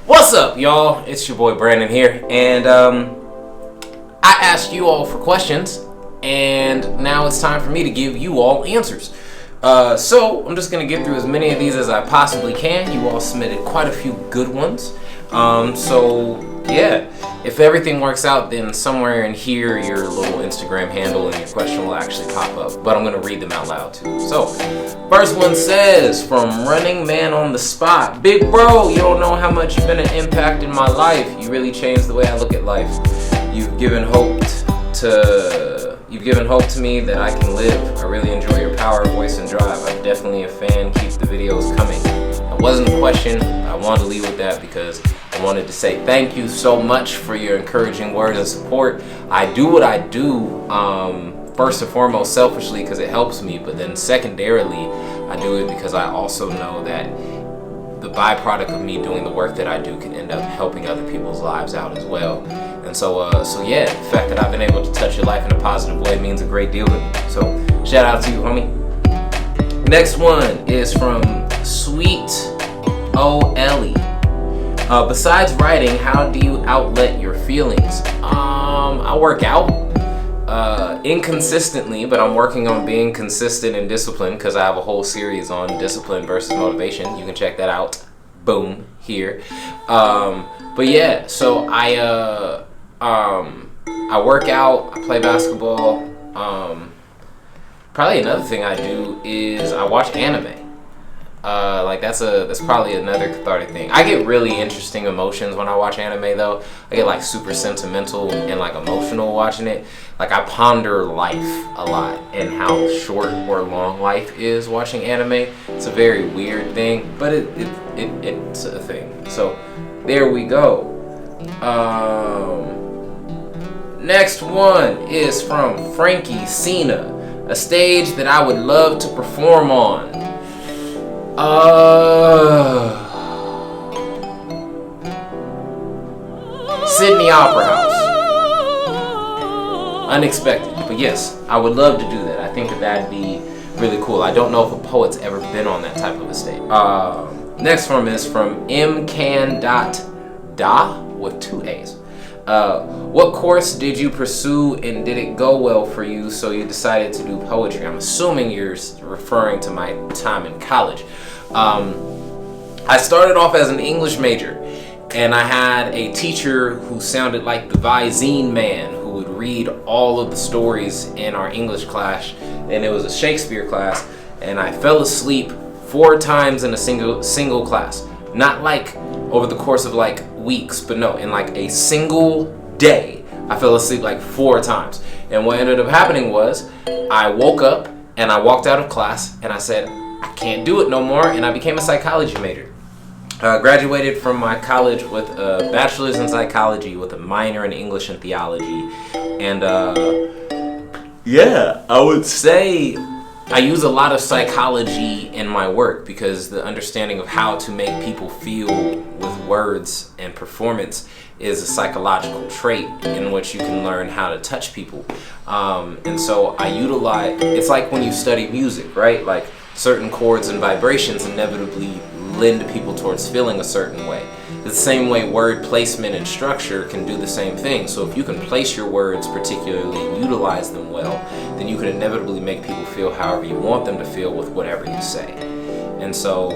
What's up, y'all? It's your boy Brandon here, and I asked you all for questions, and now it's time for me to give you all answers. So I'm just gonna get through as many of these as I possibly can. You all submitted quite a few good ones. So yeah, if everything works out, then somewhere in here your little Instagram handle and your question will actually pop up, but I'm gonna read them out loud too. So first one says, from Running Man on the Spot: big bro, you don't know how much you've been an impact in my life. You really changed the way I look at life. You've given hope to me that I can live. I really enjoy your power, voice, and drive. I'm definitely a fan. Keep the videos coming. That wasn't a question. I wanted to leave with that because I wanted to say thank you so much for your encouraging words and support. I do what I do, first and foremost, selfishly because it helps me, but then secondarily, I do it because I also know that the byproduct of me doing the work that I do can end up helping other people's lives out as well. And so yeah, the fact that I've been able to touch your life in a positive way means a great deal to me. So shout out to you, homie. Next one is from Sweet O Ellie. Besides writing, how do you outlet your feelings? I work out inconsistently, but I'm working on being consistent and disciplined because I have a whole series on discipline versus motivation. You can check that out. Boom, here. But yeah, so I work out, I play basketball. Probably another thing I do is I watch anime. Like that's probably another cathartic thing. I get really interesting emotions when I watch anime though. I get like super sentimental and like emotional watching it. Like I ponder life a lot and how short or long life is watching anime. It's a very weird thing, but it's a thing. So there we go. Next one is from Frankie Cena. A stage that I would love to perform on. Sydney Opera House. Unexpected, but yes, I would love to do that. I think that'd be really cool. I don't know if a poet's ever been on that type of a stage. Next one is from mcan.da with 2 A's. What course did you pursue and did it go well for you so you decided to do poetry? I'm assuming you're referring to my time in college. I started off as an English major, and I had a teacher who sounded like the Visine Man, who would read all of the stories in our English class, and it was a Shakespeare class, and I fell asleep 4 times in a single class. Not like over the course of like weeks, but no, in like a single day, I fell asleep like 4 times. And what ended up happening was I woke up and I walked out of class and I said, I can't do it no more, and I became a psychology major. Graduated from my college with a bachelor's in psychology with a minor in English and theology. And yeah, I would say I use a lot of psychology in my work because the understanding of how to make people feel with words and performance is a psychological trait in which you can learn how to touch people. And so I utilize, it's like when you study music, right? Like certain chords and vibrations inevitably lend people towards feeling a certain way. The same way word placement and structure can do the same thing. So if you can place your words particularly and utilize them well, then you can inevitably make people feel however you want them to feel with whatever you say. And so,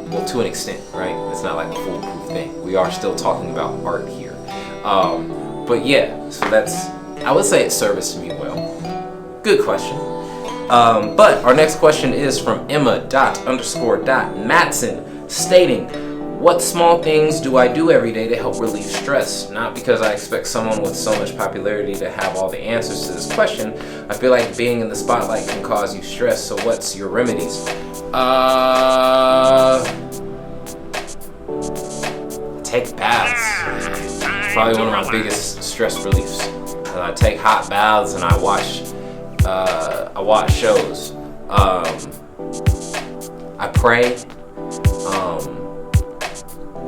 well, to an extent, right? It's not like a foolproof thing. We are still talking about art here. But yeah, so that's, I would say it serviced me well. Good question. But our next question is from Emma._.Matson stating, what small things do I do every day to help relieve stress? Not because I expect someone with so much popularity to have all the answers to this question. I feel like being in the spotlight can cause you stress, so what's your remedies? Take baths. It's probably one of my biggest stress reliefs. I take hot baths and I watch shows. I pray.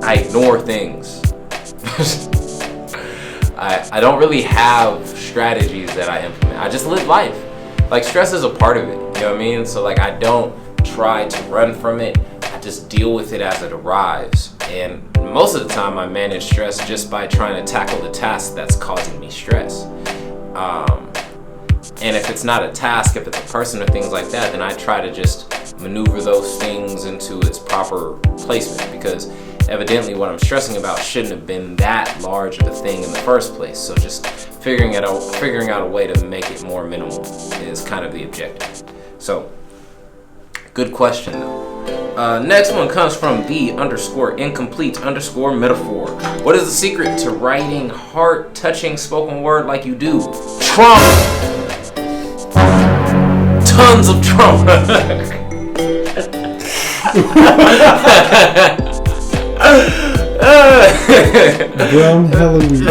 I ignore things. I don't really have strategies that I implement. I just live life. Like, stress is a part of it, you know what I mean? So like, I don't try to run from it. I just deal with it as it arrives. And most of the time I manage stress just by trying to tackle the task that's causing me stress. And if it's not a task, if it's a person or things like that, then I try to just maneuver those things into its proper placement, because evidently what I'm stressing about shouldn't have been that large of a thing in the first place. So just figuring out a way to make it more minimal is kind of the objective. So, good question though. Next one comes from the_incomplete_metaphor. What is the secret to writing heart-touching spoken word like you do? Trauma! Tons of trauma! Brown Halloween.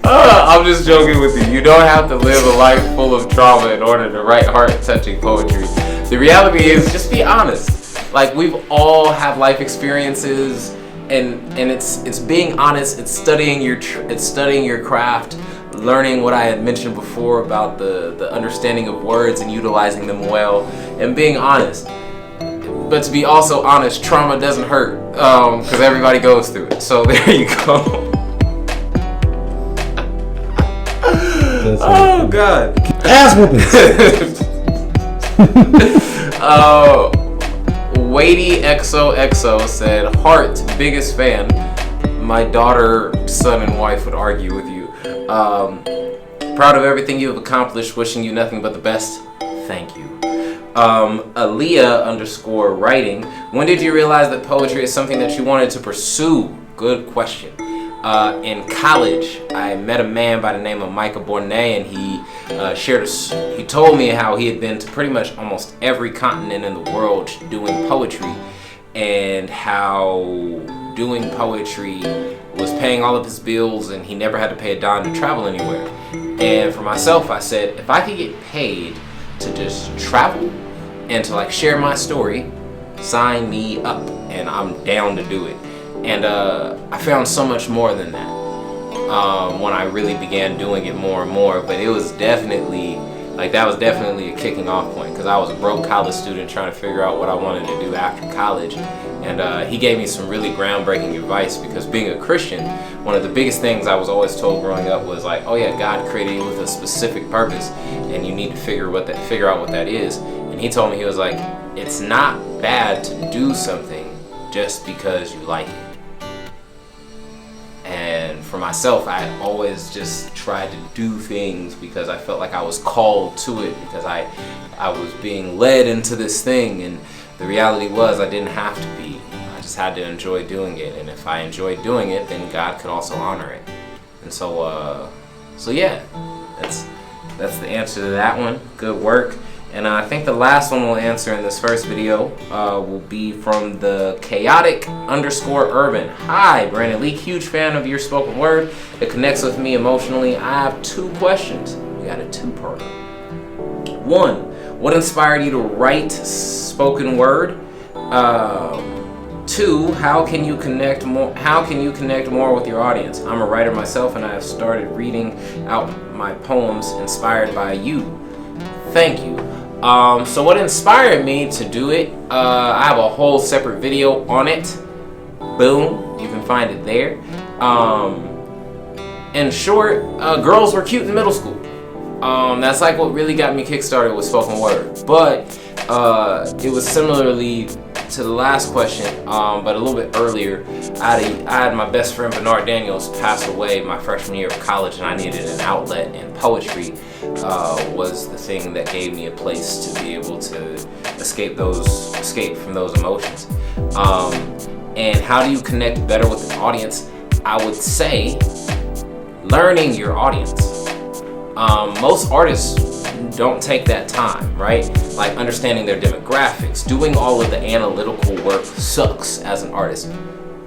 I'm just joking with you. You don't have to live a life full of trauma in order to write heart-touching poetry. The reality is, just be honest. Like, we've all have life experiences, and it's being honest. It's studying your craft, learning what I had mentioned before about the understanding of words and utilizing them well, and being honest. But to be also honest, trauma doesn't hurt, because everybody goes through it. So there you go. Oh God. Ass whoopings. Weighty XOXO said, "Heart, biggest fan. My daughter, son, and wife would argue with you. Proud of everything you have accomplished. Wishing you nothing but the best. Thank you." Aaliyah_writing. When did you realize that poetry is something that you wanted to pursue? Good question. In college, I met a man by the name of Micah Bournet, and he he told me how he had been to pretty much almost every continent in the world doing poetry, and how doing poetry was paying all of his bills, and he never had to pay a dime to travel anywhere. And for myself, I said, if I could get paid to just travel and to like share my story, sign me up, and I'm down to do it. And I found so much more than that when I really began doing it more and more. But it was definitely, that was definitely a kicking off point, because I was a broke college student trying to figure out what I wanted to do after college. And he gave me some really groundbreaking advice, because being a Christian, one of the biggest things I was always told growing up was like, oh yeah, God created you with a specific purpose, and you need to figure out what that is. And he told me, he was like, it's not bad to do something just because you like it. And for myself, I always just tried to do things because I felt like I was called to it, because I was being led into this thing, and the reality was I didn't have to be. I just had to enjoy doing it, and if I enjoyed doing it, then God could also honor it. And so yeah, that's the answer to that one. Good work. And I think the last one we'll answer in this first video will be from the chaotic_urban. Hi, Brandon Leake, huge fan of your spoken word. It connects with me emotionally. I have 2 questions. We got a 2-parter. 1, what inspired you to write spoken word? 2, how can you connect more with your audience? I'm a writer myself, and I have started reading out my poems inspired by you. Thank you. So what inspired me to do it, I have a whole separate video on it. Boom, you can find it there. In short, girls were cute in middle school. That's like what really got me kickstarted with spoken word. But it was similarly to the last question, but a little bit earlier. I had my best friend Bernard Daniels pass away my freshman year of college, and I needed an outlet, and poetry was the thing that gave me a place to be able to escape from those emotions. And how do you connect better with an audience? I would say learning your audience. Most artists don't take that time, right? Like understanding their demographics, doing all of the analytical work sucks as an artist,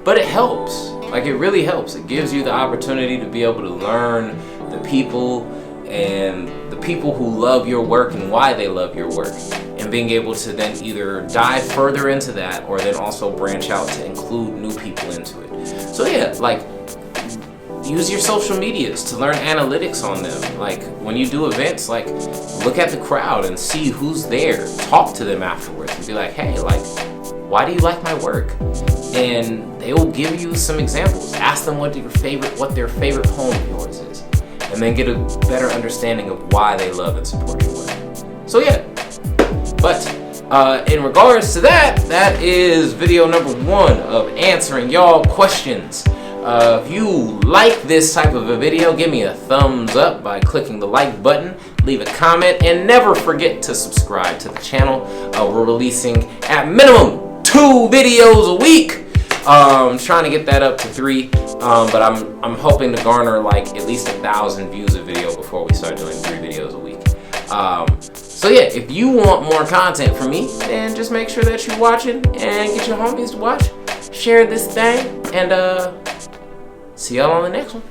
but it helps. Like, it really helps. It gives you the opportunity to be able to learn the people, and the people who love your work and why they love your work, and being able to then either dive further into that, or then also branch out to include new people into it. So yeah, like, use your social medias to learn analytics on them. Like when you do events, like look at the crowd and see who's there. Talk to them afterwards and be like, hey, like, why do you like my work? And they will give you some examples. Ask them what their favorite poem of yours is, and then get a better understanding of why they love and support your work. So yeah, but in regards to that, that is video number 1 of answering y'all questions. If you like this type of a video, give me a thumbs up by clicking the like button, leave a comment, and never forget to subscribe to the channel. We're releasing at minimum 2 videos a week. Trying to get that up to 3, but I'm hoping to garner like at least 1,000 views a video before we start doing 3 videos a week. So yeah, if you want more content from me, then just make sure that you're watching and get your homies to watch. Share this thing, and see y'all on the next one.